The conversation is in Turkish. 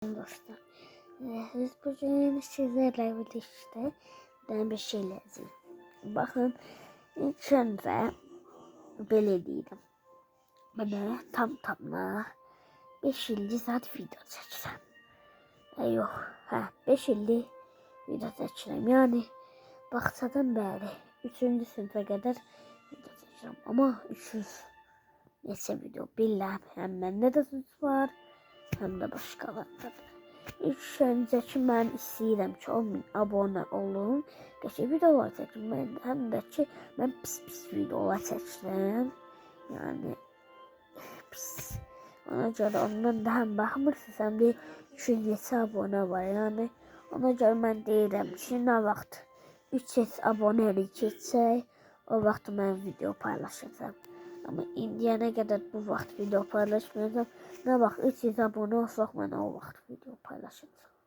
Dostlar, biz bugün sizlerle birlikte bir şey lazım. Bakın, ilk önce böyle diyelim. Bana tamına 550 saat video seçsem. Yok, 550 video seçsem. Yani baksadan beri 3. sınıfa kadar video seçsem. Ama 300 neyse video bilmem. Hem bende de var hem de başkalarında. İlk önceki mən istəyirəm ki 10.000 abone olun. Geçen videolar çəkdim. Həm də ki mən pis videolar çəkdim. Yani pis. Ona görə ondan da həm baxmırsınız, həm də 200 abone var. Yani ona görə mən deyirəm ki, nə vaxt 300 abone keçsək, o vaxt mən video paylaşacağım. Ama indiyənə qədər bu vaxt video paylaşmayacağım. Ne vaxt 300 abone olsaq mən o vaxt video paylaşacağım.